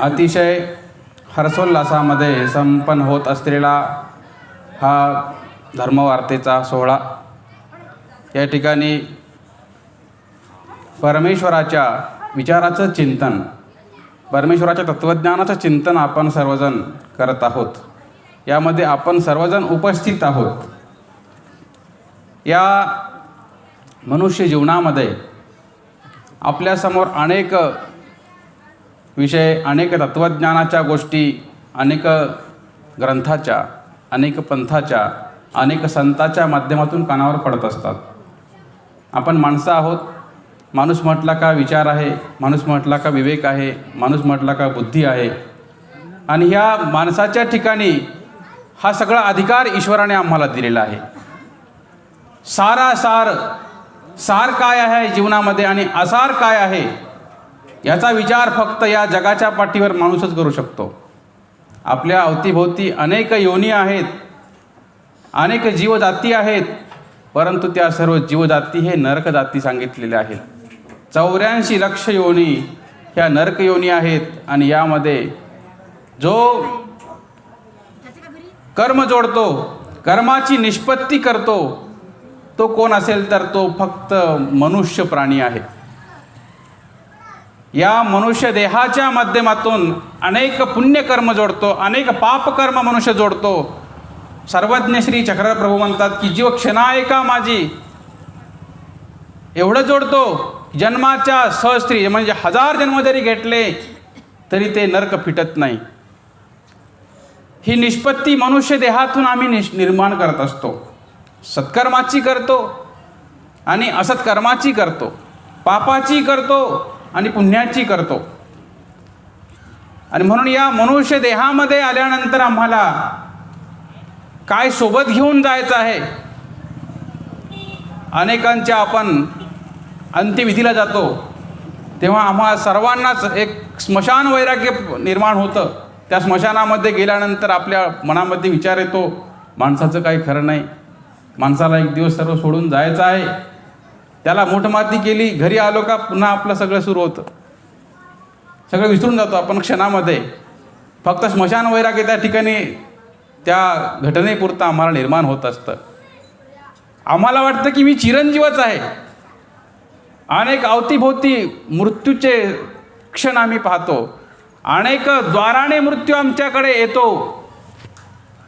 अतिशय हर्षोल्लासामध्ये संपन्न होत असलेला हा धर्मवार्तेचा सोहळा या ठिकाणी परमेश्वराच्या विचाराचं चिंतन, परमेश्वराच्या तत्त्वज्ञानाचं चिंतन आपण सर्वजण करत आहोत. यामध्ये आपण सर्वजण उपस्थित आहोत. या मनुष्य जीवनामध्ये आपल्यासमोर अनेक विषय, अनेक तत्त्वज्ञानाच्या गोष्टी, अनेक ग्रंथाच्या, अनेक पंथाच्या, अनेक संतांच्या माध्यमातून कानावर पडत असतात. आपण माणसं आहोत. माणूस म्हटला का विचार आहे, माणूस म्हटला का विवेक आहे, माणूस म्हटला का बुद्धी आहे. आणि ह्या माणसाच्या ठिकाणी हा सगळा अधिकार ईश्वराने आम्हाला दिलेला आहे. सार काय आहे जीवनामध्ये आणि असार काय आहे याचा विचार फक्त या जगाच्या पाठीवर माणूसच करू शकतो. आपल्या अवतीभोवती अनेक योनी आहेत, अनेक जीवजाती आहेत, परंतु त्या सर्व जीवजाती हे नरक जाती सांगितलेल्या आहेत. 84 लक्ष योनी ह्या नरक योनी आहेत. आणि यामध्ये जो कर्म जोडतो, कर्माची निष्पत्ती करतो, तो कोण असेल तर तो फक्त मनुष्य प्राणी आहे. या मनुष्य देहाच्या माध्यमातून अनेक पुण्यकर्म जोडतो, अनेक पापकर्म मनुष्य जोडतो. सर्वज्ञ श्री चक्रप्रभू म्हणतात की जीव क्षणाएका माझी, एवढं जोडतो. जन्माच्या सहस्त्री म्हणजे 1000 जन्म जरी घेतले तरी ते नरक फिटत नाही. ही निष्पत्ती मनुष्य देहातून आम्ही निर्माण करत असतो. सत्कर्माची करतो आणि असत्कर्माची करतो, पापाची करतो आणि पुण्याची करतो. आणि म्हणून या मनुष्य देहामध्ये आल्यानंतर आम्हाला काय सोबत घेऊन जायचं आहे. अनेकांच्या आपण अंत्यविधीला जातो तेव्हा आम्हा सर्वांनाच एक स्मशान वैराग्य निर्माण होतं. त्या स्मशानामध्ये गेल्यानंतर आपल्या मनामध्ये विचार येतो, माणसाचं काही खरं नाही, माणसाला एक दिवस सर्व सोडून जायचं आहे. त्याला मूठमाती केली, घरी आलो का पुन्हा आपलं सगळं सुरू होतं. सगळं विसरून जातो आपण क्षणामध्ये. फक्त स्मशान वैराग्य त्या ठिकाणी त्या घटनेपुरतं आम्हाला निर्माण होत असतं. आम्हाला वाटतं की मी चिरंजीवच आहे. अनेक अवतीभोवती मृत्यूचे क्षण आम्ही पाहतो. अनेक द्वाराने मृत्यू आमच्याकडे येतो.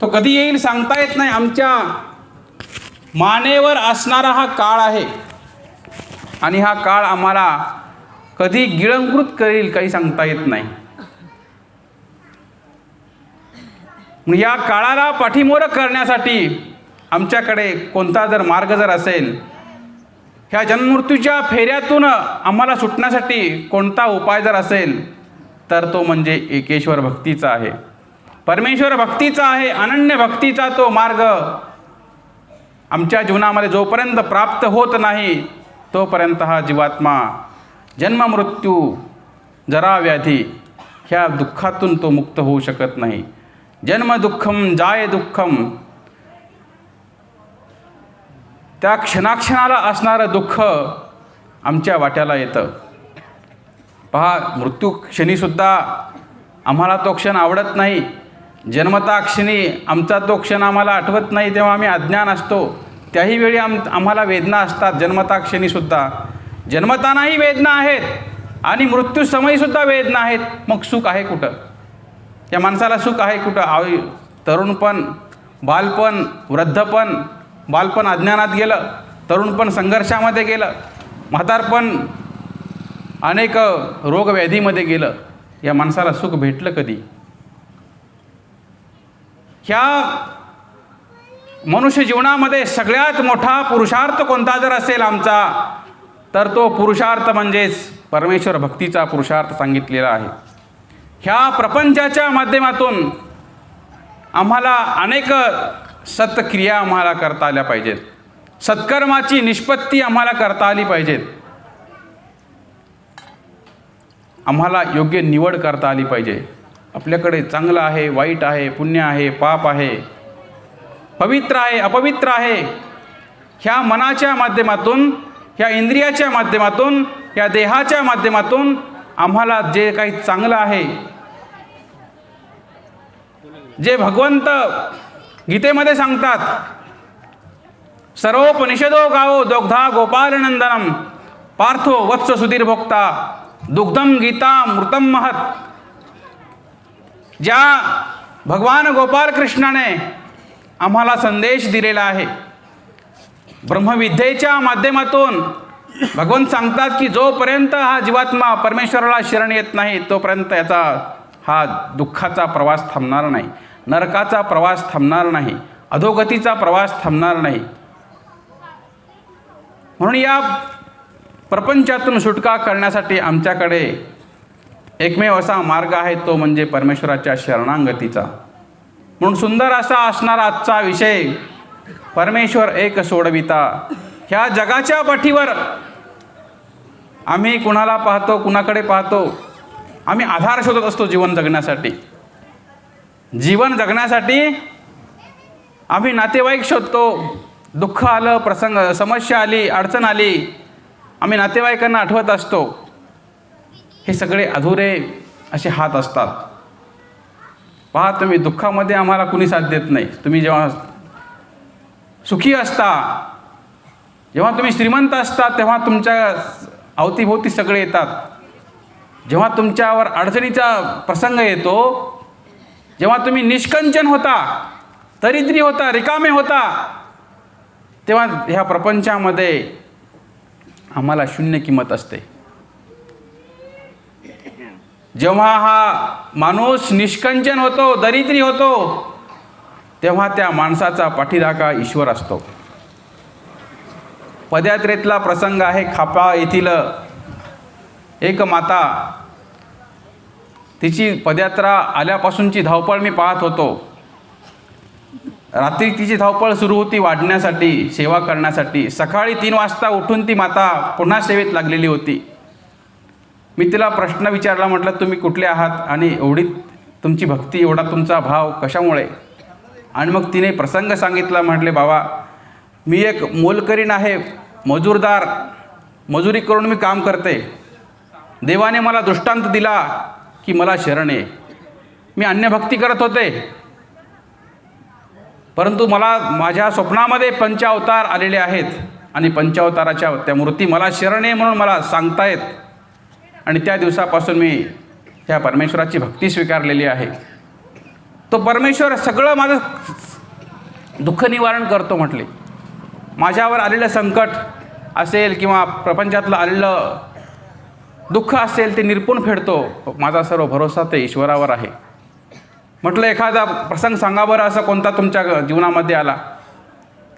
तो कधी येईल सांगता येत नाही. आमच्या मानेवर असणारा हा काळ आहे आणि हा काळ आम्हाला कधी गिळंकृत करेल काही सांगता येत नाही. या काळाला पाठीमोर करण्यासाठी आमच्याकडे कोणता जर मार्ग जर असेल, ह्या जन्ममृत्यूच्या फेऱ्यातून आम्हाला सुटण्यासाठी कोणता उपाय जर असेल तर तो म्हणजे एकेश्वर भक्तीचा आहे, परमेश्वर भक्तीचा आहे. अनन्य भक्तीचा तो मार्ग आमच्या जीवनामध्ये जोपर्यंत प्राप्त होत नाही तोपर्यंत हा जीवात्मा जन्ममृत्यू जरा व्याधी ह्या दुःखातून तो मुक्त होऊ शकत नाही. जन्म दुःखम जाय दुःखम, त्या क्षणाक्षणाला असणारं दुःख आमच्या वाट्याला येतं. पहा, मृत्यू क्षणीसुद्धा आम्हाला तो क्षण आवडत नाही. जन्मता क्षणी आमचा तो क्षण आम्हाला आठवत नाही, तेव्हा आम्ही अज्ञान असतो. त्याही वेळी आम्हाला वेदना असतात. जन्मता क्षणीसुद्धा, जन्मतानाही वेदना आहेत आणि मृत्यू समयीसुद्धा वेदना आहेत. मग सुख आहे कुठं? या माणसाला सुख आहे कुठं? तरुणपण, बालपण, वृद्धपण. बालपण अज्ञानात गेलं, तरुणपण संघर्षामध्ये गेलं, म्हातारपण अनेक रोगव्याधीमध्ये गेलं. या माणसाला सुख भेटलं कधी? ह्या मनुष्य जीवनामध्ये सगळ्यात मोठा पुरुषार्थ कोणता जर असेल आमचा, तर तो पुरुषार्थ म्हणजेच परमेश्वर भक्तीचा पुरुषार्थ सांगितलेला आहे. ह्या प्रपंचाच्या माध्यमातून आम्हाला अनेक सत्क्रिया आम्हाला करता आल्या पाहिजेत. सत्कर्माची निष्पत्ती आम्हाला करता आली पाहिजेत. आम्हाला योग्य निवड करता आली पाहिजे. आपल्याकडे चांगलं आहे, वाईट आहे, पुण्य आहे, पाप आहे, पवित्र आहे, अपवित्र आहे. ह्या मनाच्या माध्यमातून, ह्या इंद्रियाच्या माध्यमातून, ह्या देहाच्या माध्यमातून आम्हाला जे काही चांगलं आहे जे भगवंत गीतेमध्ये सांगतात, सर्वोपनिषदो गावो दोग्धा गोपालनंदनम पार्थो वत्स सुधीर भोक्ता दुग्धम गीता मृतम महत. ज्या भगवान गोपाल कृष्णाने आम्हाला संदेश दिलेला आहे, ब्रह्मविद्येच्या माध्यमातून भगवंत सांगतात की जोपर्यंत हा जीवात्मा परमेश्वराला शरण येत नाही तोपर्यंत याचा हा दुःखाचा प्रवास थांबणार नाही, नरकाचा प्रवास थांबणार नाही, अधोगतीचा प्रवास थांबणार नाही. म्हणून या प्रपंचातून सुटका करण्यासाठी आमच्याकडे एकमेव असा मार्ग आहे, तो म्हणजे परमेश्वराच्या शरणागतीचा. म्हणून सुंदर असा असणारा आजचा विषय, परमेश्वर एक सोडविता. ह्या जगाच्या पाठीवर आम्ही कुणाला पाहतो, कुणाकडे पाहतो? आम्ही आधार शोधत असतो जीवन जगण्यासाठी. जीवन जगण्यासाठी आम्ही नातेवाईक शोधतो. दुःख आलं, प्रसंग, समस्या आली, अडचण आली, आम्ही नातेवाईकांना आठवत असतो. हे सगळे अधुरे असे हात असतात. पहा तुम्ही, दुःखामध्ये आम्हाला कुणी साथ देत नाही. तुम्ही जेव्हा सुखी असता, जेव्हा तुम्ही श्रीमंत असता, तेव्हा तुमच्या अवतीभोवती सगळे येतात. जेव्हा तुमच्यावर अडचणीचा प्रसंग येतो, जेव्हा तुम्ही निष्कंचन होता, दरिद्री होता, रिकामे होता, तेव्हा ह्या प्रपंचामध्ये आम्हाला शून्य किंमत असते. जेव्हा हा माणूस निष्कंचन होतो, दरिद्री होतो, तेव्हा त्या माणसाचा पाठीराखा ईश्वर असतो. पदयात्रेतला प्रसंग आहे. खापा येथील एक माता, तिची पदयात्रा आल्यापासूनची धावपळ मी पाहत होतो. रात्री तिची धावपळ सुरू होती वाढण्यासाठी, सेवा करण्यासाठी. सकाळी 3 वाजता उठून ती माता पुन्हा सेवेत लागलेली होती. मी तिला प्रश्न विचारला, म्हटलं तुम्ही कुठले आहात आणि एवढी तुमची भक्ती, एवढा तुमचा भाव कशामुळे? आणि मग तिने प्रसंग सांगितला. म्हटले बाबा, मी एक मोलकरीण आहे, मजूरदार, मजुरी करून मी काम करते. देवाने मला दृष्टांत दिला की मला शरण आहे. मी अन्यभक्ती करत होते, परंतु मला माझ्या स्वप्नामध्ये पंचावतार आलेले आहेत आणि पंचावताराच्या त्या मूर्ती मला शरण आहे म्हणून मला सांगतायत. आणि त्या दिवसापासून मी त्या परमेश्वराची भक्ती स्वीकारलेली आहे. तो परमेश्वर सगळं माझं दुःख निवारण करतो म्हटले. माझ्यावर आलेलं संकट असेल किंवा प्रपंचातलं आलेलं दुःख असेल ते निरपून फेडतो. माझा सर्व भरोसा ते ईश्वरावर आहे. म्हटलं एखादा प्रसंग सांगा बरं, असं कोणता तुमच्या जीवनामध्ये आला?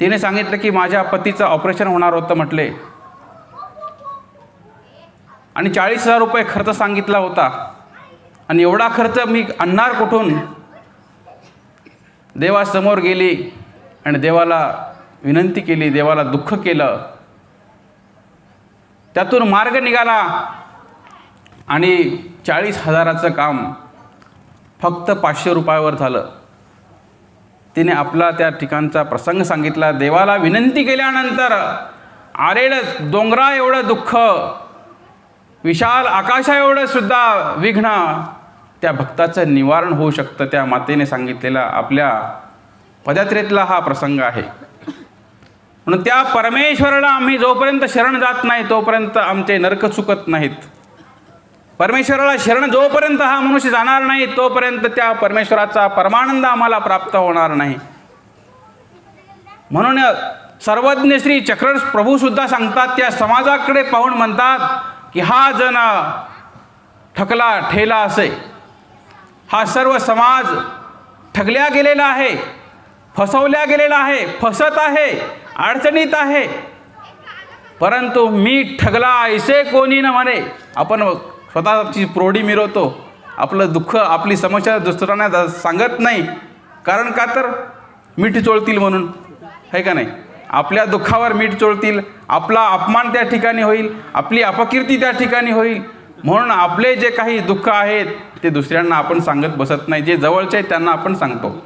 तिने सांगितलं की माझ्या पतीचं ऑपरेशन होणार होतं म्हटले, आणि 40,000 रुपये खर्च सांगितला होता, आणि एवढा खर्च मी आणणार कुठून? देवासमोर गेली आणि देवाला विनंती केली, देवाला दुःख केलं. त्यातून मार्ग निघाला आणि 40,000चं काम फक्त 500 रुपयावर झालं. तिने आपला त्या ठिकाणचा प्रसंग सांगितला. देवाला विनंती केल्यानंतर आलेलं डोंगरा एवढं दुःख, विशाल आकाशा एवढं सुद्धा विघ्न त्या भक्ताचं निवारण होऊ शकतं. त्या मातेने सांगितलेला आपल्या पदयात्रेतला हा प्रसंग आहे. म्हणून त्या परमेश्वराला आम्ही जोपर्यंत शरण जात नाही तोपर्यंत आमचे नरक चुकत नाहीत. परमेश्वराला शरण जोपर्यंत हा मनुष्य जाणार नाही तोपर्यंत त्या परमेश्वराचा परमानंद आम्हाला प्राप्त होणार नाही. म्हणून सर्वज्ञ श्री चक्र प्रभूसुद्धा सांगतात, त्या समाजाकडे पाहून म्हणतात की हा जन ठकला ठेला असे. हा सर्व समाज ठगल्या गेलेला आहे, फसवल्या गेलेला आहे, फसत आहे, अडचणीत आहे. परंतु मी ठगला ऐसे कोणी न म्हणे. आपण स्वतःची प्रोढी मिरवतो, आपलं दुःख, आपली समस्या दुसऱ्यांना सांगत नाही. कारण का तर मीठ चोळतील म्हणून, आहे का नाही? आपल्या दुःखावर मीठ चोळतील, आपला अपमान त्या ठिकाणी होईल, आपली अपकीर्ती त्या ठिकाणी होईल. म्हणून आपले जे काही दुःख आहेत ते दुसऱ्यांना आपण सांगत बसत नाही. जे जवळचे आहेत त्यांना आपण सांगतो,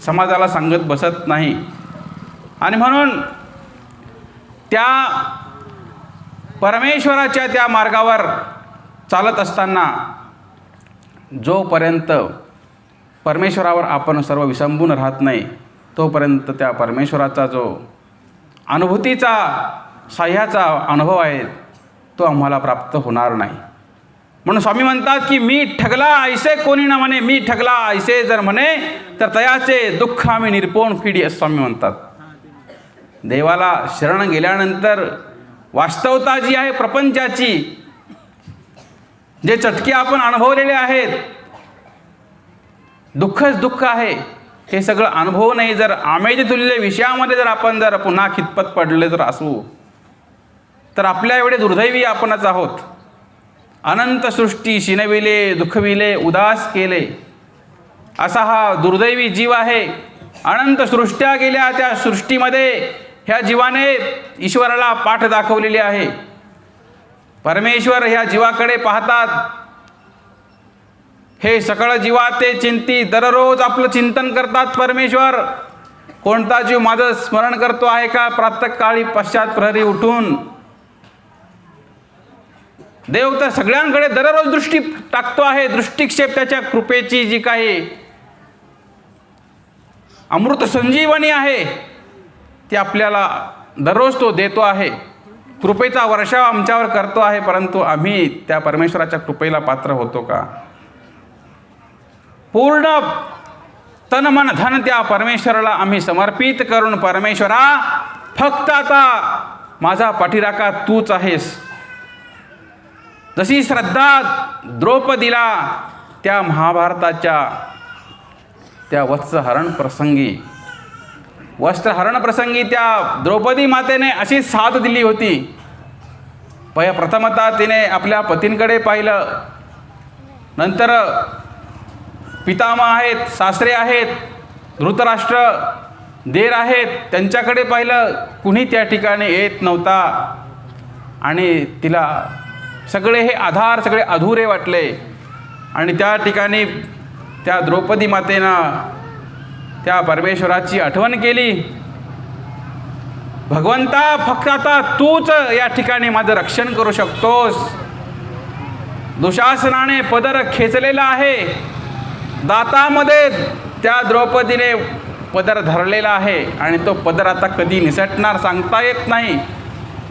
समाजाला सांगत बसत नाही. आणि म्हणून त्या परमेश्वराच्या त्या मार्गावर चालत असताना जोपर्यंत परमेश्वरावर आपण सर्व विसंबून राहत नाही तोपर्यंत त्या परमेश्वराचा जो अनुभूतीचा साह्याचा अनुभव आहे तो आम्हाला प्राप्त होणार नाही. म्हणून स्वामी म्हणतात की मी ठगला ऐसे कोणी ना म्हणे, मी ठगला ऐसे जर म्हणे तर तयाचे दुःख आम्ही निरपोण फिडी, असं स्वामी म्हणतात. देवाला शरण गेल्यानंतर वास्तवता जी आहे प्रपंचाची, जे चटके आपण अनुभवलेले आहेत, दुःखच दुःख आहे, हे सगळं अनुभव नाही जर आमेज तुल्य विषयामध्ये जर आपण जर पुन्हा खितपत पडले जर असू तर आपल्या एवढे दुर्दैवी आपणच आहोत. अनंत सृष्टी शिनविले दुःखविले उदास केले, असा हा दुर्दैवी जीव आहे. अनंत सृष्ट्या गेल्या, त्या सृष्टीमध्ये ह्या जीवाने ईश्वराला पाठ दाखवलेली आहे. परमेश्वर ह्या जीवाकडे पाहतात. हे सकळ जीवा ते चिंती, दररोज आपलं चिंतन करतात परमेश्वर. कोणता जीव माझं स्मरण करतो आहे का प्रातःकाळी पश्चात प्रहरी उठून? देव तर सगळ्यांकडे दररोज दृष्टी टाकतो आहे. दृष्टिक्षेप त्याच्या कृपेची जी काही अमृत संजीवनी आहे ती आपल्याला दररोज तो देतो आहे. कृपेचा वर्षाव आमच्यावर करतो आहे, परंतु आम्ही त्या परमेश्वराच्या कृपेला पात्र होतो का? पूर्ण तन मन धन त्या परमेश्वराला आम्ही समर्पित करून, परमेश्वरा फक्त आता माझा पाठीराखा तूच आहेस. जशी श्रद्धा द्रौपदीला त्या महाभारताच्या त्या वस्त्रहरण प्रसंगी त्या द्रौपदी मातेने अशी साथ दिली होती. प्रथमतः तिने आपल्या पतींकडे पाहिलं, नंतर पितामह आहेत, सासरे आहेत, धृतराष्ट्र देर आहेत, त्यांच्याकडे पाहिलं. कुणी त्या ठिकाणी येत नव्हता आणि तिला सगळे हे आधार सगळे अधुरे वाटले. आणि त्या ठिकाणी त्या द्रौपदी मातेनं त्या परमेश्वराची आठवण केली. भगवंता फक्त आता तूच या ठिकाणी माझं रक्षण करू शकतोस. दुशासनाने पदर खेचलेला आहे, दातामध्ये त्या द्रौपदीने पदर धरलेला आहे आणि तो पदर आता कधी निसटणार सांगता येत नाही.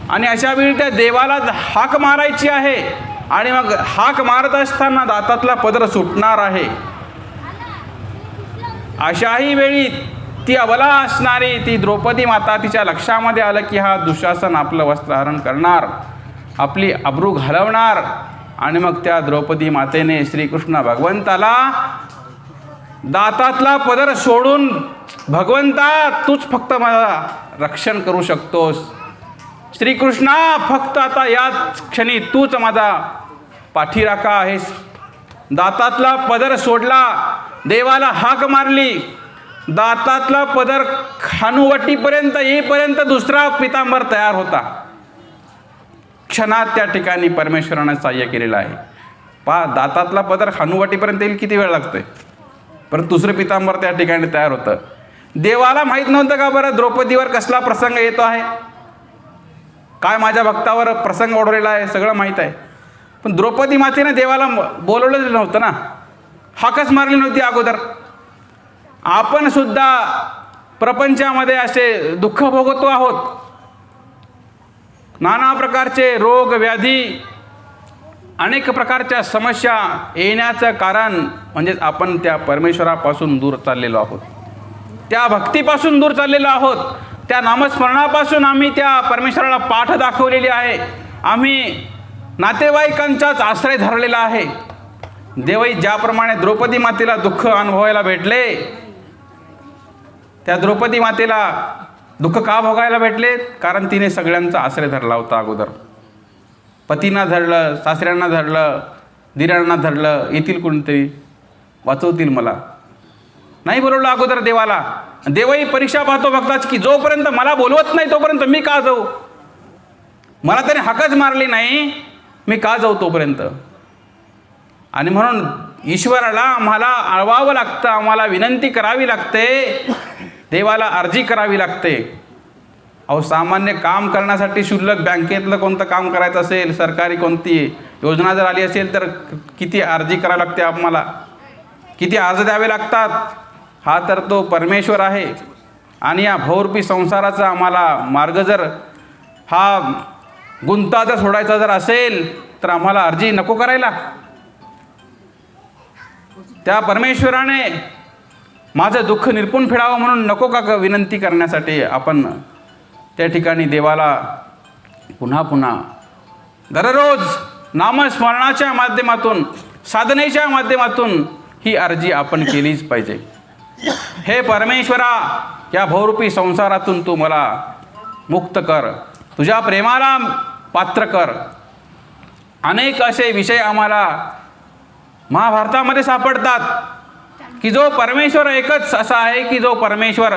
आणि अशा वेळी त्या देवाला हाक मारायची आहे आणि मग हाक मारत असताना दातातला पदर सुटणार आहे. अशाही वेळी ती अबला असणारी ती द्रौपदी माता, तिच्या लक्षामध्ये आलं की हा दुःशासन आपलं वस्त्रहरण करणार, आपली अब्रू घालवणार. आणि मग त्या द्रौपदी मातेने श्रीकृष्ण भगवंताला दातातला पदर सोडून, भगवंता तूच फक्त मला रक्षण करू शकतोस. श्रीकृष्णा फक्त आता याच क्षणी तूच माझा पाठीराखा आहेस. दातातला पदर सोडला, देवाला हाक मारली. दातातला पदर खानुवटीपर्यंत येईपर्यंत दुसरा पितांबर तयार होता. क्षणात त्या ठिकाणी परमेश्वरानं सहाय्य केलेलं आहे. दातातला पदर खानुवटीपर्यंत येईल किती वेळ लागतोय, परंतु दुसरं पितांबर त्या ठिकाणी तयार होतं. देवाला माहीत नव्हतं का बरं द्रौपदीवर कसला प्रसंग येतो आहे, काय माझ्या भक्तावर प्रसंग ओढवलेला आहे, सगळं माहीत आहे. पण द्रौपदी मातेने देवाला बोलवलेलं नव्हतं ना, हाकच मारली नव्हती अगोदर. आपण सुद्धा प्रपंचामध्ये असे दुःख भोगतो आहोत. नाना प्रकारचे रोग व्याधी, अनेक प्रकारच्या समस्या येण्याचं कारण म्हणजे आपण त्या परमेश्वरापासून दूर चाललेलो आहोत, त्या भक्तीपासून दूर चाललेलो आहोत, त्या नामस्मरणापासून आम्ही त्या परमेश्वराला पाठ दाखवलेली आहे. आम्ही नातेवाईकांचाच आश्रय धरलेला आहे. देवई ज्याप्रमाणे द्रौपदी मातेला दुःख अनुभवायला भेटले, त्या द्रौपदी मातेला दुःख का भोगायला भेटले? कारण तिने सगळ्यांचा आश्रय धरला होता अगोदर. पतींना धरलं, सासऱ्यांना धरलं, दिरांना धरलं, येतील कोणीतरी वाचवतील मला, नाही बोलवलं अगोदर देवाला. देवही परीक्षा पाहतो भक्ताची की जोपर्यंत मला बोलवत नाही तोपर्यंत मी का जाऊ, मला त्याने हाकच मारली नाही, मी का जाऊ तोपर्यंत. आणि म्हणून ईश्वराला आम्हाला आळवावं लागतं, आम्हाला विनंती करावी लागते, देवाला अर्जी करावी लागते. अहो सामान्य काम करण्यासाठी शुल्लक बँकेतलं कोणतं काम करायचं असेल, सरकारी कोणती योजना जर आली असेल तर किती अर्जी करावी लागते आम्हाला. किती अर्ज द्यावे लागतात, हा तर तो परमेश्वर आहे. आणि या भवरूपी संसाराचा आम्हाला मार्ग जर हा गुंता जर सोडायचा जर असेल तर आम्हाला अर्जी नको करायला. त्या परमेश्वराने माझं दुःख निरपून फेडावं म्हणून नको का विनंती करण्यासाठी आपण त्या ठिकाणी देवाला पुन्हा पुन्हा दररोज नामस्मरणाच्या माध्यमातून, साधनेच्या माध्यमातून ही अर्जी आपण केलीच पाहिजे. हे परमेश्वरा, या भवरूपी संसारातून तू मला मुक्त कर, तुझ्या प्रेमाला पात्र कर. अनेक असे विषय आम्हाला महाभारतामध्ये सापडतात की जो परमेश्वर एकच असा आहे की जो परमेश्वर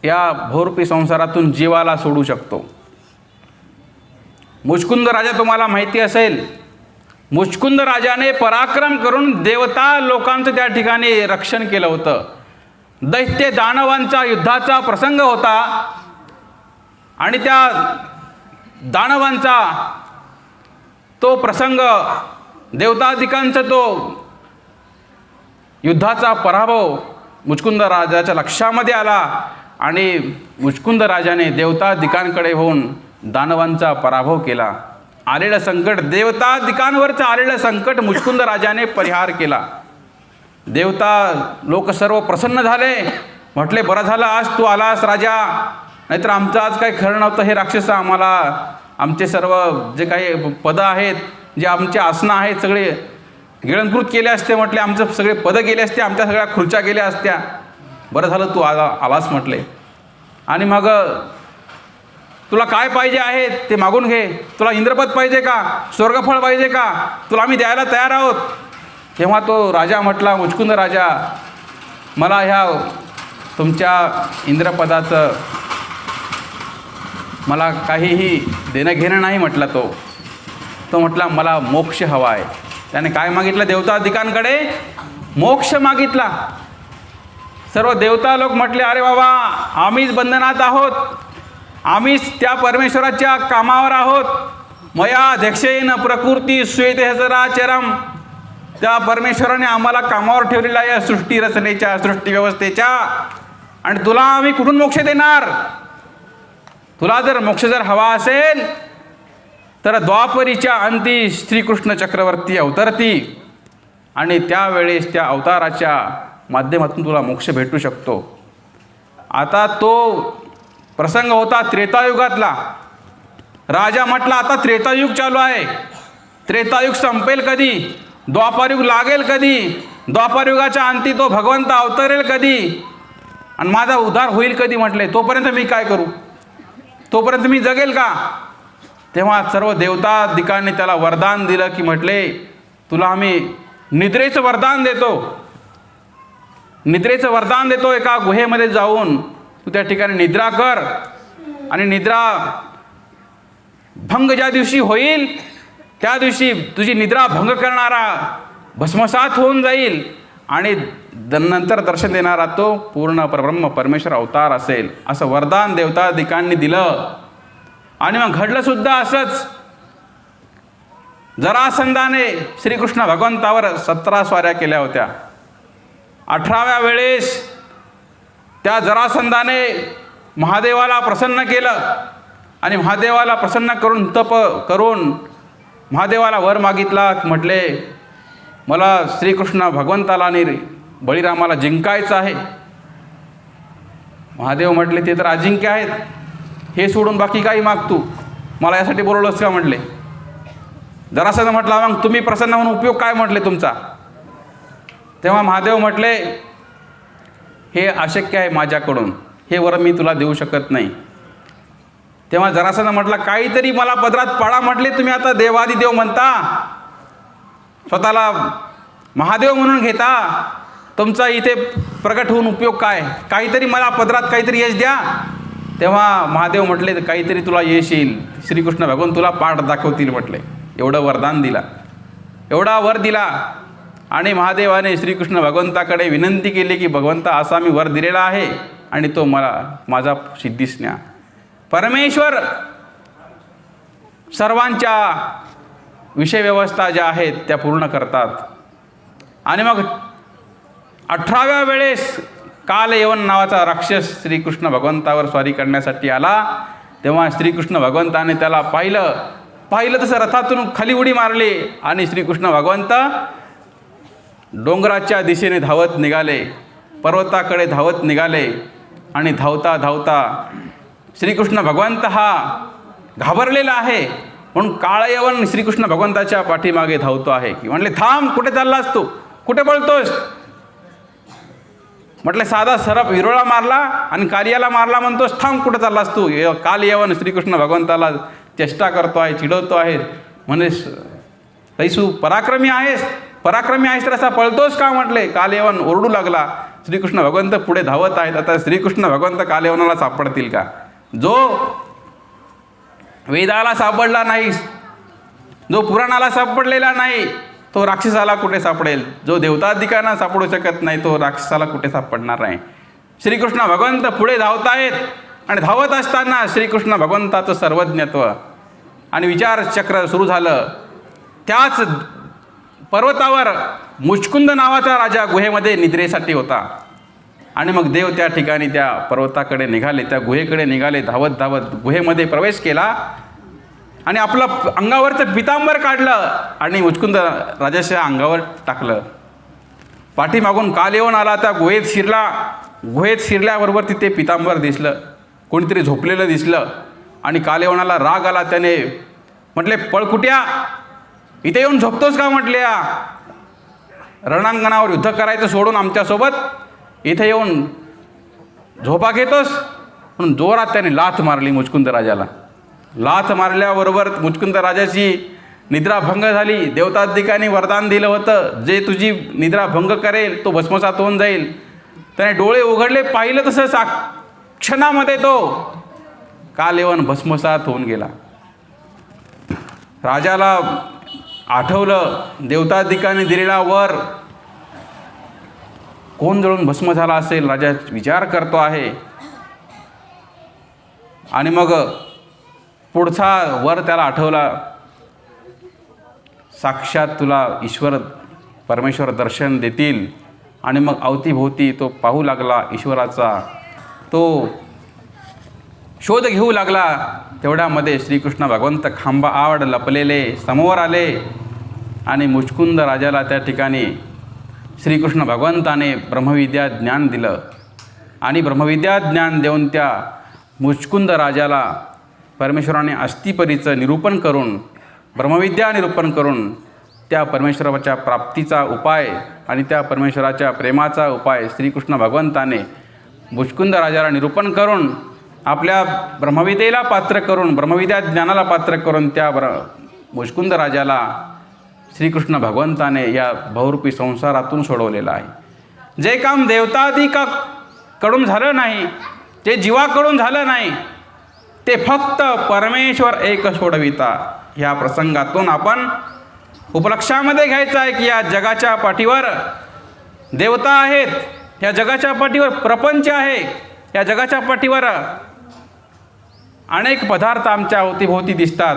या भवरूपी संसारातून जीवाला सोडू शकतो. मुचकुंद राजा तुम्हाला माहिती असेल, मुचकुंद राजाने पराक्रम करून देवता लोकांचं त्या ठिकाणी रक्षण केलं होतं. दैत्य दानवांचा युद्धाचा प्रसंग होता आणि त्या दानवांचा तो प्रसंग, देवताधिकांचा तो युद्धाचा पराभव मुचकुंद राजाच्या लक्षामध्ये आला आणि मुचकुंद राजाने देवताधिकांकडे होऊन दानवांचा पराभव केला. आलेलं संकट, देवताधिकांवरचं आलेलं संकट मुचकुंद राजाने परिहार केला. देवता लोक सर्व प्रसन्न झाले. म्हटले, बरं झालं आज तू आलास राजा, नाहीतर आमचं आज काही खरं नव्हतं. हे राक्षस आम्हाला आमचे सर्व जे काही पदं आहेत, जे आमचे आसनं आहेत सगळे गिळंकृत केले असते. म्हटले आमचं सगळे पदं गेले असते, आमच्या सगळ्या खुर्च्या गेल्या असत्या. बरं झालं तू आलास म्हटले. आणि मग तुला काय पाहिजे आहे ते मागून घे. तुला इंद्रपद पाहिजे का, स्वर्गफळ पाहिजे का, तुला आम्ही द्यायला तयार आहोत. तेव्हा तो राजा म्हटला, मुचकुंद राजा, मला ह्या तुमच्या इंद्रपदाचं मला काहीही देणं घेणं नाही म्हटला. तो म्हटला मला मोक्ष हवा आहे. त्याने काय मागितलं? देवताधिकांकडे मोक्ष मागितला. सर्व देवता लोक म्हटले, अरे बाबा, आम्हीच बंधनात आहोत, आम्हीच त्या परमेश्वराच्या कामावर आहोत. मया अध्यक्षेन प्रकृती स्वेते चराचरम. त्या परमेश्वराने आम्हाला कामावर ठेवलेला या सृष्टी रचनेच्या, सृष्टी व्यवस्थेच्या, आणि तुला आम्ही कुठून मोक्ष देणार? तुला जर मोक्ष जर हवा असेल तर द्वापरीच्या अंती श्रीकृष्ण चक्रवर्ती अवतरती आणि त्यावेळेस त्या अवताराच्या माध्यमातून तुला मोक्ष भेटू शकतो. आता तो प्रसंग होता त्रेतायुगातला. राजा म्हटला, आता त्रेतायुग चालू आहे, त्रेतायुग संपेल कधी, द्वापारयुग लागेल कधी, द्वापारयुगाच्या अंती तो भगवंत अवतरेल कधी, आणि माझा उद्धार होईल कधी? म्हटले, तोपर्यंत मी काय करू, तोपर्यंत मी जगेल का? तेव्हा सर्व देवताधिकांनी त्याला वरदान दिलं की म्हटले, तुला आम्ही निद्रेचं वरदान देतो, निद्रेचं वरदान देतो. एका गुहेमध्ये जाऊन तू त्या ठिकाणी निद्रा कर, आणि निद्रा भंग ज्या दिवशी होईल त्या दिवशी तुझी निद्रा भंग करणारा भस्मसात होऊन जाईल, आणि नंतर दर्शन देणारा तो पूर्ण परब्रह्म परमेश्वर अवतार असेल, असं वरदान देवताधिकांनी दिलं. आणि मग घडलं सुद्धा असंच. जरासंधाने श्रीकृष्ण भगवंतावर 17 स्वाऱ्या केल्या होत्या. 18व्या वेळेस त्या जरासंधाने महादेवाला प्रसन्न केलं, आणि महादेवाला प्रसन्न करून तप करून महादेवाला वर मागितला. म्हटले, मला श्रीकृष्ण भगवंताला आणि बळीरामाला जिंकायचं आहे. महादेव म्हटले, ते तर अजिंक्य आहेत, हे सोडून बाकी काही माग तू, मला यासाठी बोलवलंस का? म्हटले. जरासंध म्हटला, मग तुम्ही प्रसन्न म्हणून उपयोग काय म्हटले तुमचा? तेव्हा महादेव म्हटले, हे अशक्य आहे माझ्याकडून, हे वर मी तुला देऊ शकत नाही. तेव्हा जरासंध म्हटला, काहीतरी मला पदरात पाडा. म्हटले, तुम्ही आता देवादिदेव म्हणता, स्वतःला महादेव म्हणून घेता, तुमचा इथे प्रगट होऊन उपयोग काय? काहीतरी मला पदरात काहीतरी यश द्या. तेव्हा महादेव म्हटले, काहीतरी तुला यश येईल, श्रीकृष्ण भगवान तुला पाठ दाखवतील. म्हटले, एवढं वरदान दिला, एवढा वर दिला. आणि महादेवाने श्रीकृष्ण भगवंताकडे विनंती केली की भगवंता, असा मी वर दिलेला आहे आणि तो मला माझा सिद्धीस न्या. परमेश्वर सर्वांच्या विषय व्यवस्था ज्या आहेत त्या पूर्ण करतात. आणि मग 18व्या वेळेस कालयवन नावाचा राक्षस श्रीकृष्ण भगवंतावर स्वारी करण्यासाठी आला. तेव्हा श्रीकृष्ण भगवंताने त्याला पाहिलं तसं रथातून खाली उडी मारली आणि श्रीकृष्ण भगवंत डोंगराच्या दिशेने धावत निघाले, पर्वताकडे धावत निघाले. आणि धावता धावता श्रीकृष्ण भगवंत हा घाबरलेला आहे म्हणून काळयवन श्रीकृष्ण भगवंताच्या पाठीमागे धावतो आहे. की म्हटले, थांब, कुठे चाललास तू, कुठे पळतोस? म्हटलं, साधा सरप विरोळा मारला आणि कालियाला मारला म्हणतोस, थांब, कुठे चाललास तू? कालयवन श्रीकृष्ण भगवंताला चेष्टा करतो आहे, चिडवतो आहे. म्हणे, तैसू पराक्रमी आहेस तर असा पळतोस का? म्हटले. कालयवन ओरडू लागला. श्रीकृष्ण भगवंत पुढे धावत आहेत. आता श्रीकृष्ण भगवंत कालयवनाला सापडतील का? जो वेदाला सापडला नाही, जो पुराणाला सापडलेला नाही, तो राक्षसाला कुठे सापडेल? जो देवताधिकांना सापडू शकत नाही, तो राक्षसाला कुठे सापडणार नाही? श्रीकृष्ण भगवंत पुढे धावत आहेत आणि धावत असताना श्रीकृष्ण भगवंताचं सर्वज्ञत्व आणि विचारचक्र सुरू झालं. त्याच पर्वतावर मुचकुंद नावाचा राजा गुहेमध्ये निद्रेसाठी होता. आणि मग देव त्या ठिकाणी त्या पर्वताकडे निघाले, त्या गुहेकडे निघाले. धावत धावत गुहेमध्ये प्रवेश केला आणि आपलं अंगावरचं पितांबर काढलं आणि मुचकुंद राजाच्या अंगावर टाकलं. पाठीमागून कालयवन आला, त्या गुहेत शिरला. गुहेत शिरल्याबरोबर तिथे पितांबर दिसलं, कोणीतरी झोपलेलं दिसलं. आणि कालयवनाला राग आला. त्याने म्हटले, पळकुट्या, इथे येऊन झोपतोस का? म्हटल्या, रणांगणावर युद्ध करायचं सोडून आमच्यासोबत इथे येऊन झोपा घेतोस? म्हणून जोरात त्याने लाथ मारली मुचकुंद राजाला. लाथ मारल्याबरोबर मुचकुंद राजाची निद्राभंग झाली. देवताधिकांनी वरदान दिलं होतं, जे तुझी निद्राभंग करेल तो भस्मसात होऊन जाईल. त्याने डोळे उघडले, पाहिलं तसं क्षणामध्ये तो कालयवन भस्मसात होऊन गेला. राजाला आठवलं, देवताधिकांनी दिलेला वर कोण जळून भस्म झाला असेल? राजा विचार करतो आहे. आणि मग पुढचा वर त्याला आठवला, साक्षात तुला ईश्वर परमेश्वर दर्शन देतील. आणि मग अवतीभोवती तो पाहू लागला ईश्वराचा, तो शोध घेऊ लागला. तेवढ्यामध्ये श्रीकृष्ण भगवंत खांबा आड लपलेले समोर आले आणि मुचकुंद राजाला त्या ठिकाणी श्रीकृष्ण भगवंताने ब्रह्मविद्या ज्ञान दिलं. आणि ब्रह्मविद्या ज्ञान देऊन त्या मुचकुंद राजाला परमेश्वराने अस्तिपरीचं निरूपण करून, ब्रह्मविद्या निरूपण करून त्या परमेश्वराच्या प्राप्तीचा उपाय आणि त्या परमेश्वराच्या प्रेमाचा उपाय श्रीकृष्ण भगवंताने मुचकुंद राजाला निरूपण करून, आपल्या ब्रह्मविद्येला पात्र करून, ब्रह्मविद्या ज्ञानाला पात्र करून त्या मुचकुंद राजाला श्रीकृष्ण भगवंताने या बहुरूपी संसारातून सोडवलेलं आहे. जे काम देवताधिकाकडून झालं नाही, जे जीवाकडून झालं नाही, ते फक्त परमेश्वर एक सोडविता. ह्या प्रसंगातून आपण उपलक्षामध्ये घ्यायचं आहे की या जगाच्या पाठीवर देवता आहेत, या जगाच्या पाठीवर प्रपंच आहे, या जगाच्या पाठीवर अनेक पदार्थ आमच्या अवतीभोवती दिसतात.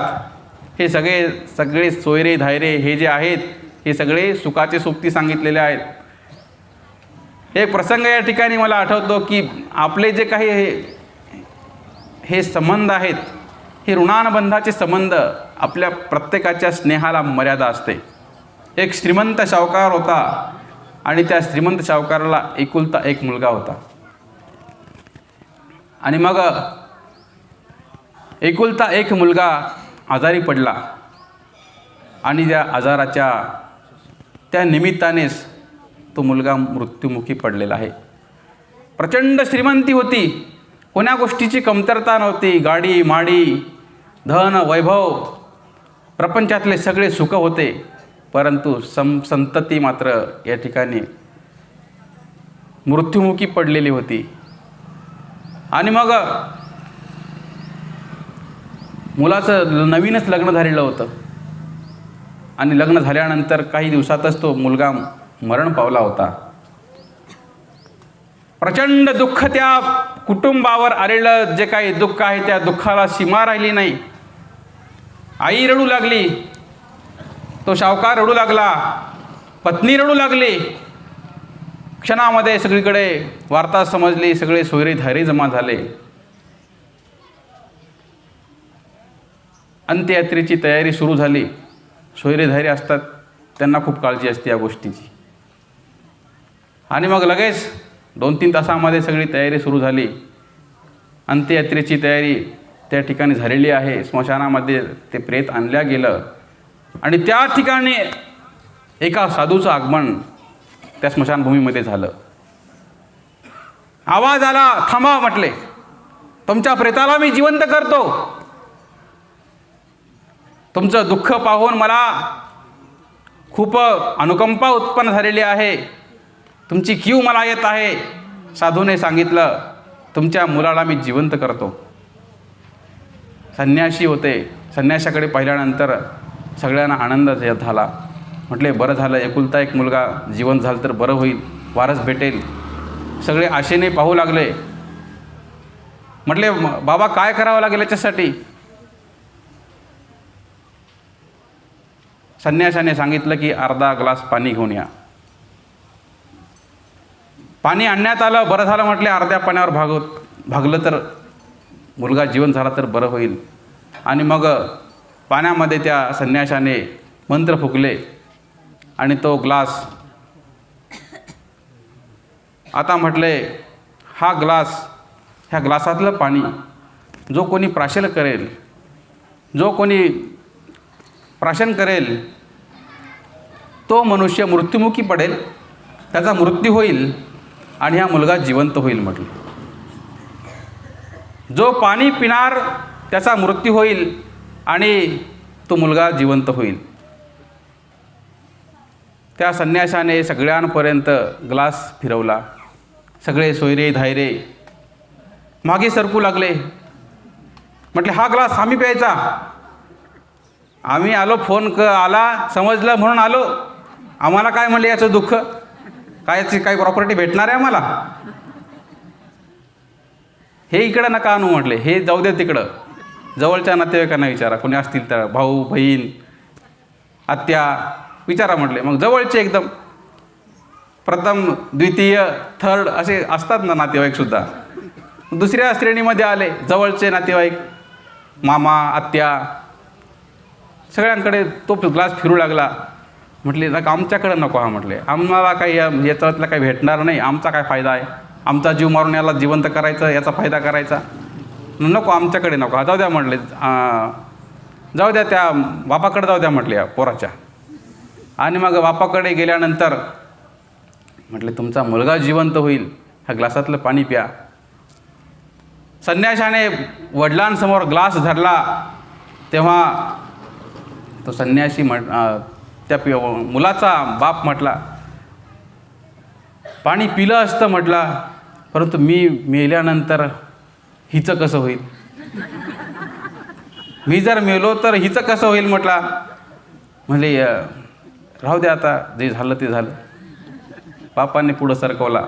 हे सगळे सोयरे धायरे हे जे आहेत, हे सगळे सुखाचे सोबती सांगितलेले आहेत. एक प्रसंग या ठिकाणी मला आठवतो की आपले जे काही हे संबंध आहेत, हे ऋणानुबंधाचे संबंध, आपल्या प्रत्येकाच्या स्नेहाला मर्यादा असते. एक श्रीमंत सावकार होता आणि त्या श्रीमंत सावकाराला एकुलता एक मुलगा होता. आणि मग एकुलता एक मुलगा आजारी पडला आणि त्या आजाराच्या त्या निमित्तानेच तो मुलगा मृत्युमुखी पडलेला आहे. प्रचंड श्रीमंती होती, कोण्या गोष्टीची कमतरता नव्हती. गाडी माडी, धन वैभव, प्रपंचातले सगळे सुख होते, परंतु संतती मात्र या ठिकाणी मृत्युमुखी पडलेली होती. आणि मग मुलाचं नवीनच लग्न झालेलं होतं आणि लग्न झाल्यानंतर काही दिवसातच तो मुलगा मरण पावला होता. प्रचंड दुःख त्या कुटुंबावर आलेलं जे काही दुःख आहे, त्या दुःखाला सीमा राहिली नाही. आई रडू लागली, तो सावकार रडू लागला, पत्नी रडू लागली. क्षणामध्ये सगळीकडे वार्ता समजली, सगळे सोयरे धायरे जमा झाले. अंत्ययात्रेची तयारी सुरू झाली. सोयरे धायरे असतात, त्यांना खूप काळजी असते या गोष्टीची. आणि मग लगेच 2-3 तासामध्ये सगळी तयारी सुरू झाली. अंत्ययात्रेची तयारी त्या ठिकाणी झालेली आहे. स्मशानामध्ये ते प्रेत आणल्या गेलं आणि त्या ठिकाणी एका साधूचं आगमन त्या स्मशानभूमीमध्ये झालं. आवाज आला, थांबा म्हटले, तुमच्या प्रेताला मी जिवंत करतो. तुमचं दुःख पाहून मला खूप अनुकंपा उत्पन्न झालेली आहे. तुमची कीव मला येत आहे. साधूने सांगितलं, तुमच्या मुलाला मी जिवंत करतो. संन्यासी होते. संन्याशाकडे पाहिल्यानंतर सगळ्यांना आनंद झाला. म्हटले बरं झालं, एकुलता एक मुलगा जिवंत झाला तर बरं होईल, वारस भेटेल. सगळे आशेने पाहू लागले. म्हटले बाबा काय करावं लागेल याच्यासाठी? संन्याशाने सांगितलं की अर्धा ग्लास पाणी घेऊन या. पाणी आणण्यात आलं. बरं झालं म्हटले, अर्ध्या पाण्यावर भागलं तर मुलगा जिवंत झाला तर बरं होईल. आणि मग पाण्यामध्ये त्या संन्याशाने मंत्र फुकले आणि तो ग्लास, आता म्हटले हा ग्लास, ह्या ग्लासातलं पाणी जो कोणी प्राशन करेल, जो कोणी प्राशन करेल तो मनुष्य मृत्युमुखी पडेल, त्याचा मृत्यू होईल आणि हा मुलगा जिवंत होईल. म्हटलं जो पाणी पिणार त्याचा मृत्यू होईल आणि तो मुलगा जिवंत होईल. त्या संन्याशाने सगळ्यांपर्यंत ग्लास फिरवला. सगळे सोयरे धायरे मागे सरकू लागले. म्हटले हा ग्लास आम्ही प्यायचा? आम्ही आलो, फोन आला, समजलं म्हणून आलो. आम्हाला काय म्हणले याचं दुःख, कायची काही प्रॉपर्टी भेटणार आहे आम्हाला? हे इकडं नका आणू म्हटले, हे जाऊ दे तिकडं. जवळच्या नातेवाईकांना विचारा, कोणी असतील तर, भाऊ बहीण आत्या विचारा म्हटले. मग जवळचे एकदम प्रथम द्वितीय थर्ड असे असतात ना नातेवाईकसुद्धा. दुसऱ्या श्रेणीमध्ये आले जवळचे नातेवाईक, मामा आत्या, सगळ्यांकडे तो ग्लास फिरू लागला. म्हटले नका, आमच्याकडं नको हा. म्हटले आम्हाला काही याच्यातलं काही भेटणार नाही, आमचा काय फायदा आहे? आमचा जीव मारून याला जिवंत करायचं, याचा फायदा करायचा, नको, आमच्याकडे नको. हा जाऊ द्या म्हटले, जाऊ द्या त्या बापाकडे जाऊ द्या म्हटले पोराच्या. आणि मग बापाकडे गेल्यानंतर म्हटले तुमचा मुलगा जिवंत होईल, ह्या ग्लासातलं पाणी प्या. संन्याशाने वडिलांसमोर ग्लास धरला तेव्हा तो संन्यासी त्या मुलाचा बाप म्हटला पाणी पिलं असतं म्हटला, परंतु मी मेल्यानंतर हिचं कसं होईल? मी जर मेलो तर हिचं कसं होईल म्हटला. म्हणजे राहू दे आता, जे झालं ते झालं. बापाने पुढं सरकवला.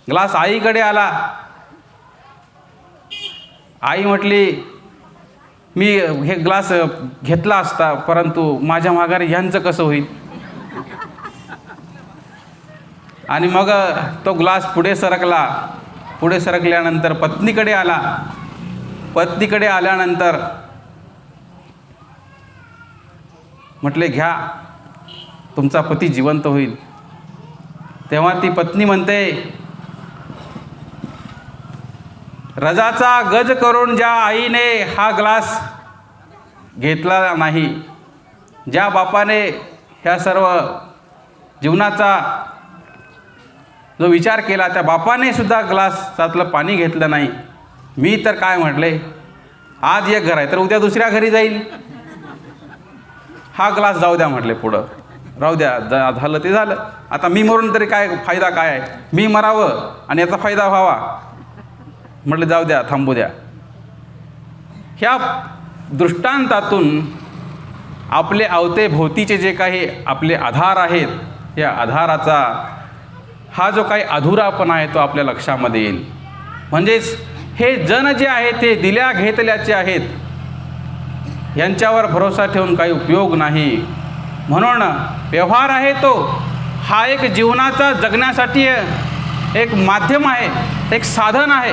ग्लास आईकडे आला. आई म्हटली मी हे ग्लास घेतला असता, परंतु माझ्या माघारी ह्यांचं कसं होईल? आणि मग तो ग्लास पुढे सरकला. पुढे सरकल्यानंतर पत्नीकडे आला. पत्नीकडे आल्यानंतर म्हटले घ्या, तुमचा पती जिवंत होईल. तेव्हा ती पत्नी म्हणते रजाचा गज करून ज्या आईने हा ग्लास घेतला नाही, ज्या बापाने ह्या सर्व जीवनाचा जो विचार केला त्या बापाने सुद्धा ग्लासातलं पाणी घेतलं नाही, मी तर काय म्हटले, आज एक घर आहे तर उद्या दुसऱ्या घरी जाईल. हा ग्लास जाऊ द्या म्हटले, पुढं राहू द्या, झालं ते झालं. आता मी मरून तरी काय फायदा काय आहे? मी मरावं आणि याचा फायदा व्हावा. म्हटले जाऊ द्या, थांबू द्या. ह्या दृष्टांतातून आपले अवतेभोवतीचे जे काही आपले आधार आहेत, या आधाराचा हा जो काही अधुरापणा आहे तो आपल्या लक्षामध्ये येईल. म्हणजेच हे जन जे आहेत ते दिल्या घेतल्याचे आहेत, यांच्यावर भरोसा ठेवून काही उपयोग नाही. म्हणून व्यवहार आहे तो हा एक जीवनाचा जगण्यासाठी एक माध्यम आहे, एक साधन आहे.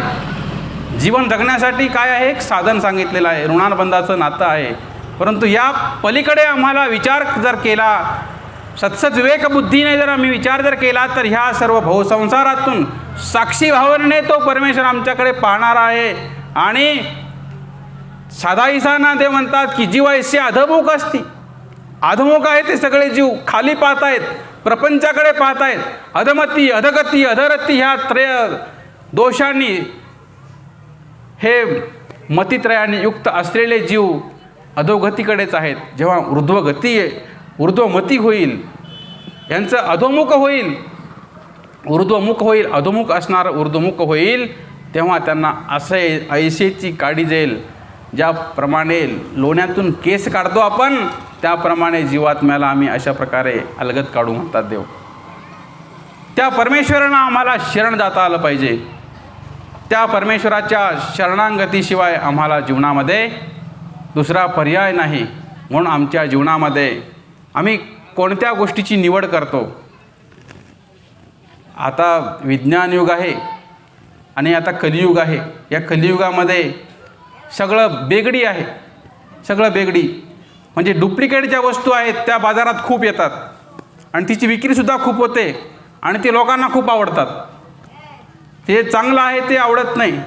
जीवन जगण्यासाठी काय आहे? एक साधन सांगितलेलं आहे, ऋणानुबंधाचं नातं आहे. परंतु या पलीकडे आम्हाला विचार जर केला, सत्सद विवेकबुद्धीने जर आम्ही विचार जर केला, तर ह्या सर्व भवसंसारातून साक्षी भावनेने तो परमेश्वर आमच्याकडे पाहणार आहे. आणि साधाईसाना ते म्हणतात की जीव ऐसे अधमुख असती. अधमुख आहे ते सगळे जीव, खाली पाहत आहेत, प्रपंचाकडे पाहत आहेत. अधमती, अधगती, अधरती ह्या दोषांनी हे मतित्रयाने युक्त असलेले जीव अधोगतीकडेच आहेत. जेव्हा ऊर्ध्वमती होईल, यांचं अधोमुख होईल, ऊर्ध्वमुख होईल, अधोमुख असणारं ऊर्ध्वमुख होईल, तेव्हा त्यांना ऐसेची काडी जाईल. ज्याप्रमाणे लोण्यातून केस काढतो आपण, त्याप्रमाणे जीवात्म्याला आम्ही अशा प्रकारे अलगद काढू म्हणतात देव. त्या परमेश्वरांना आम्हाला शरण जाता आलं पाहिजे. त्या परमेश्वराच्या शरणांगतीशिवाय आम्हाला जीवनामध्ये दुसरा पर्याय नाही. म्हणून आमच्या जीवनामध्ये आम्ही कोणत्या गोष्टीची निवड करतो? आता विज्ञानयुग आहे आणि आता कलियुग आहे. या कलियुगामध्ये सगळं बेगडी आहे, सगळं बेगडी. म्हणजे डुप्लिकेट ज्या वस्तू आहेत त्या बाजारात खूप येतात आणि तिची विक्रीसुद्धा खूप होते आणि ते लोकांना खूप आवडतात. ते चांगलं आहे ते आवडत नाही.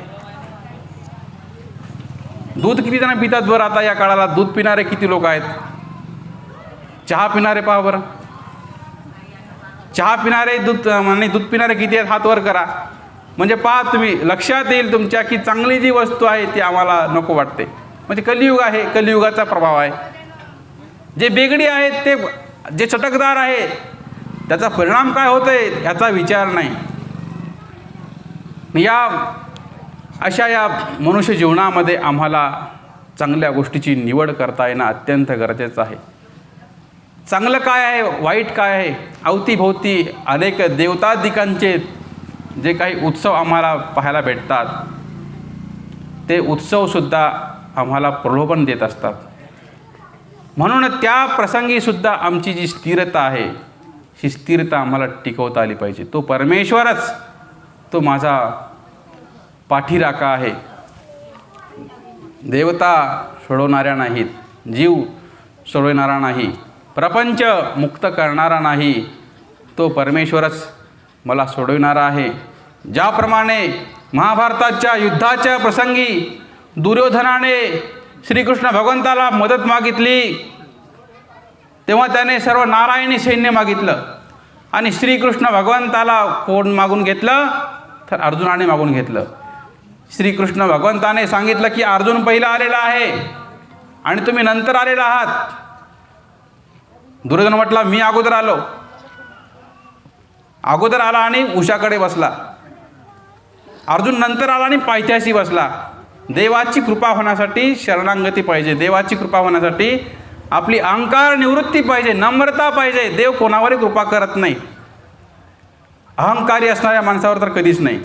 दूध किती जण पितात बरं? आता या काळाला दूध पिणारे किती लोक आहेत? चहा पिणारे पहा बरं. चहा पिणारे दूध पिणारे किती आहेत? हात वर करा. म्हणजे पहा तुम्ही, लक्षात येईल तुमच्या की चांगली जी वस्तू आहे ती आम्हाला नको वाटते. म्हणजे कलियुग आहे, कलियुगाचा प्रभाव आहे. जे बेगडी आहेत, ते जे चटकदार आहे, त्याचा परिणाम काय होतोय याचा विचार नाही. अशा या मनुष्य जीवनामध्ये आम्हाला चांगल्या गोष्टीची निवड करता येणं अत्यंत गरजेचं आहे. चांगलं काय आहे, वाईट काय आहे? अवतीभोवती अनेक देवतादिकांचे जे काही उत्सव आम्हाला पाहायला भेटतात, ते उत्सवसुद्धा आम्हाला प्रलोभन देत असतात. म्हणून त्या प्रसंगीसुद्धा आमची जी स्थिरता आहे, ही स्थिरता आम्हाला टिकवता आली पाहिजे. तो परमेश्वरच तो माझा पाठीराखा आहे. देवता सोडवणाऱ्या नाहीत, जीव सोडवणारा नाही, प्रपंच मुक्त करणारा नाही, तो परमेश्वरच मला सोडविणारा आहे. ज्याप्रमाणे महाभारताच्या युद्धाच्या प्रसंगी दुर्योधनाने श्रीकृष्ण भगवंताला मदत मागितली, तेव्हा त्याने सर्व नारायणी सैन्य मागितलं आणि श्रीकृष्ण भगवंताला कोण मागून घेतलं? तर अर्जुनाने मागून घेतलं. श्रीकृष्ण भगवंताने सांगितलं की अर्जुन पहिला आलेला आहे आणि तुम्ही नंतर आलेला आहात. दुर्योधन म्हटला मी अगोदर आलो. अगोदर आला आणि उषाकडे बसला. अर्जुन नंतर आला आणि पायथ्याशी बसला. देवाची कृपा होण्यासाठी शरणागती पाहिजे. देवाची कृपा होण्यासाठी आपली अहंकार निवृत्ती पाहिजे, नम्रता पाहिजे. देव कोणावरही कृपा करत नाही. अहंकारी असणाऱ्या माणसावर तर कधीच नाही.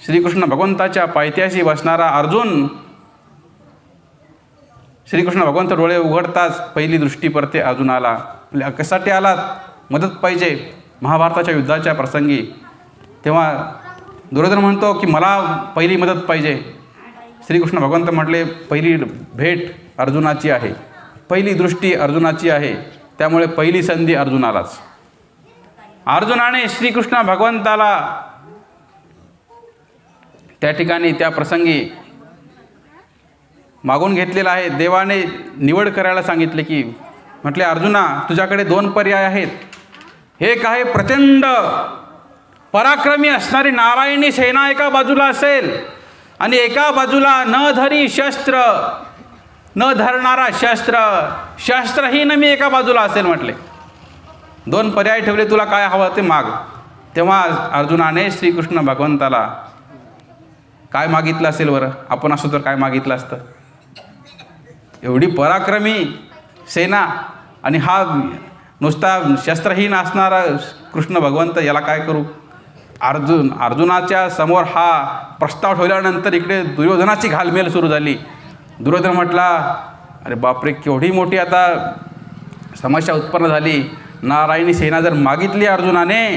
श्रीकृष्ण भगवंताच्या पायथ्याशी बसणारा अर्जुन, श्रीकृष्ण भगवंत डोळे उघडताच पहिली दृष्टी पडते अर्जुनाला. कशासाठी आलात? मदत पाहिजे महाभारताच्या युद्धाच्या प्रसंगी. तेव्हा दुर्योधन म्हणतो की मला पहिली मदत पाहिजे. श्रीकृष्ण भगवंत म्हटले पहिली भेट अर्जुनाची आहे, पहिली दृष्टी अर्जुनाची आहे, त्यामुळे पहिली संधी अर्जुनालाच. अर्जुनाने श्रीकृष्ण भगवंताला त्या ठिकाणी त्या प्रसंगी मागून घेतलेला आहे. देवाने निवड करायला सांगितले की म्हटले अर्जुना तुझ्याकडे दोन पर्याय आहेत. एक आहे प्रचंड पराक्रमी असणारी नारायणी सेना एका बाजूला असेल आणि एका बाजूला न धरी शस्त्र, न धरणारा शस्त्रहीन मी एका बाजूला असेल. म्हटले दोन पर्याय ठेवले, तुला काय हवं ते माग. तेव्हा अर्जुनाने श्रीकृष्ण भगवंताला काय मागितलं असेल बरं? आपण असो तर काय मागितलं असतं? एवढी पराक्रमी सेना आणि हा नुसता शस्त्रहीन असणारा कृष्ण भगवंत, याला काय करू? अर्जुनाच्या समोर हा प्रस्ताव ठेवल्यानंतर इकडे दुर्योधनाची घालमेल सुरू झाली. दुर्योधन म्हटला अरे बापरे, केवढी मोठी आता समस्या उत्पन्न झाली. नारायणी सेना जर मागितली अर्जुनाने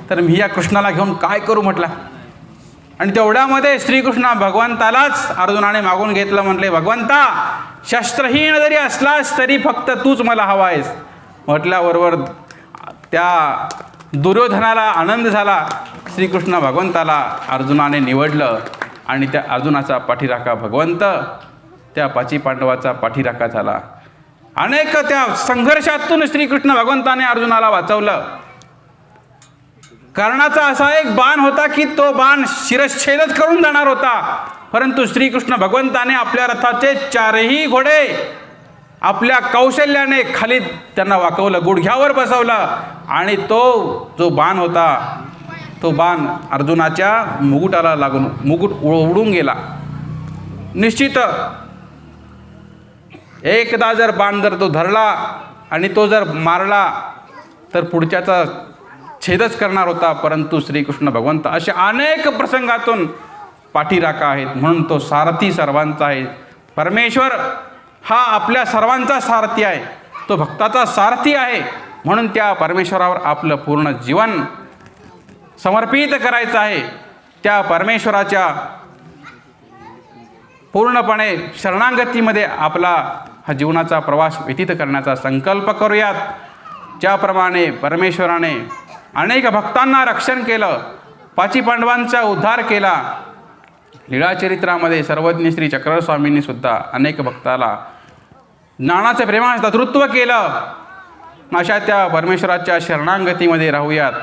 तर मी या कृष्णाला घेऊन काय करू म्हटला. आणि तेवढ्यामध्ये श्रीकृष्ण भगवंतालाच अर्जुनाने मागून घेतलं. म्हटले, भगवंता शस्त्रहीन जरी असलास तरी फक्त तूच मला हवा आहेस. म्हटल्याबरोबर त्या दुर्योधनाला आनंद झाला. श्रीकृष्ण भगवंताला अर्जुनाने निवडलं आणि त्या अर्जुनाचा पाठीराखा भगवंत त्या पाची पांडवाचा पाठीराखा झाला. अनेक त्या संघर्षातून श्रीकृष्ण भगवंताने अर्जुनाला वाचवलं. कर्णाचा असा एक बाण होता की तो बाण शिरच्छेदच करून जाणार होता, परंतु श्रीकृष्ण भगवंताने आपल्या रथाचे चारही घोडे आपल्या कौशल्याने खाली त्यांना वाकवलं, गुडघ्यावर बसवलं आणि तो जो बाण होता तो बाण अर्जुनाच्या मुकुटाला लागून मुकुट उडून गेला. निश्चित एकदा जर बाण जर तो धरला आणि तो जर मारला तर पुढच्याचा छेदच करणार होता, परंतु श्रीकृष्ण भगवंत अशा अनेक प्रसंगातून पाठीराखा आहेत. म्हणून तो सारथी सर्वांचा आहे. परमेश्वर हा आपल्या सर्वांचा सारथी आहे, तो भक्ताचा सारथी आहे. म्हणून त्या परमेश्वरावर आपलं पूर्ण जीवन समर्पित करायचं आहे. त्या परमेश्वराच्या पूर्णपणे शरणागतीमध्ये आपला हा जीवनाचा प्रवास व्यतीत करण्याचा संकल्प करूयात. ज्याप्रमाणे परमेश्वराने अनेक भक्तांना रक्षण केलं, पाची पांडवांचा उद्धार केला, लीळाचरित्रामध्ये सर्वज्ञ श्री चक्रधर स्वामींनी सुद्धा अनेक भक्ताला ज्ञानाचं प्रेमाचं दातृत्व केलं. अशा त्या परमेश्वराच्या शरणागतीमध्ये राहूयात.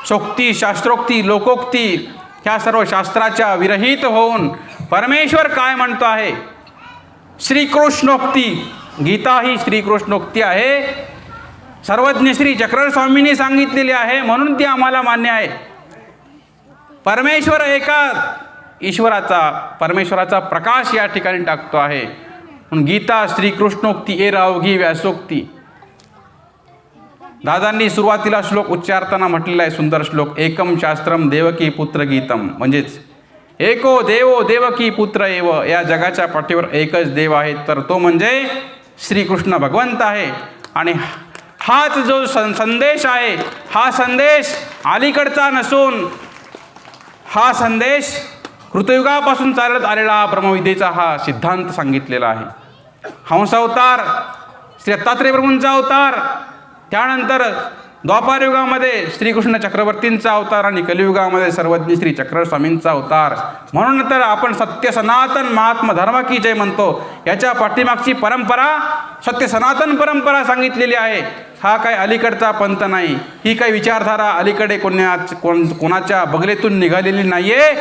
शोक्ती, शास्त्रोक्ती, लोकोक्ती ह्या सर्व शास्त्राच्या विरहित होऊन परमेश्वर काय म्हणतो आहे, श्रीकृष्णोक्ती, गीता ही श्रीकृष्णोक्ती आहे. सर्वज्ञ श्री चक्रधर स्वामींनी सांगितलेली आहे, म्हणून ती आम्हाला मान्य आहे. परमेश्वर एका परमेश्वराचा प्रकाश या ठिकाणी टाकतो आहे. म्हणून गीता श्रीकृष्णोक्ती ए अवघी व्यासोक्ती. दादांनी सुरुवातीला श्लोक उच्चारताना म्हटलेला आहे, सुंदर श्लोक, एकम शास्त्रम देवकी पुत्र गीतम. म्हणजेच एको देवो देवकी पुत्र एव, या जगाच्या पाठीवर एकच देव आहे, तर तो म्हणजे श्रीकृष्ण भगवंत आहे. आणि हाच जो संदेश आहे, हा संदेश अलीकडचा नसून हा संदेश कृतयुगापासून चालत आलेला हा ब्रह्मविद्येचा हा सिद्धांत सांगितलेला आहे. हंसावतार, श्री दत्तात्रेय प्रभूंचा अवतार, त्यानंतर द्वापारयुगामध्ये श्रीकृष्ण चक्रवर्तींचा अवतार आणि कलियुगामध्ये सर्वज्ञ श्री चक्रधर स्वामींचा अवतार. म्हणून तर आपण सत्य सनातन महात्मा धर्म की जय म्हणतो. याच्या पाठीमागची परंपरा सत्य सनातन परंपरा सांगितलेली आहे. हा काय अलीकडचा पंथ नाही, ही काही विचारधारा अलीकडे कोणाच्या बगलेतून निघालेली नाही आहे,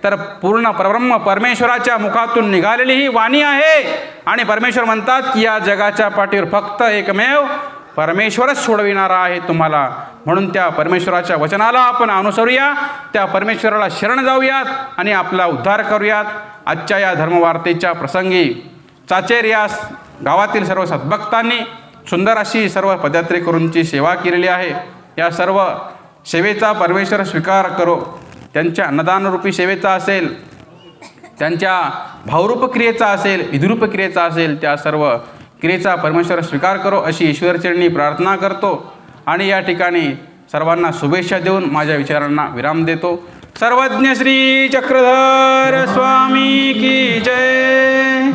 तर पूर्ण परब्रह्म परमेश्वराच्या मुखातून निघालेली ही वाणी आहे. आणि परमेश्वर म्हणतात की या जगाच्या पाठीवर फक्त एकमेव परमेश्वरच सोडविणारा आहे तुम्हाला. म्हणून त्या परमेश्वराच्या वचनाला आपण अनुसरूया, त्या परमेश्वराला शरण जाऊयात आणि आपला उद्धार करूयात. आजच्या या धर्मवार्तेच्या प्रसंगी चाचेर या गावातील सर्व सद्भक्तांनी सुंदर अशी सर्व पदयात्रेकरूंची सेवा केलेली आहे. या सर्व सेवेचा परमेश्वर स्वीकार करो. त्यांच्या अन्नदानरूपी सेवेचा असेल, त्यांच्या भावरूप क्रियेचा असेल, विधिरूप क्रियेचा असेल, त्या सर्व क्रियेचा परमेश्वर स्वीकार करो अशी ईश्वरचरणी प्रार्थना करतो. आणि या ठिकाणी सर्वांना शुभेच्छा देऊन माझ्या विचारांना विराम देतो. सर्वज्ञ श्री चक्रधर स्वामी की जय.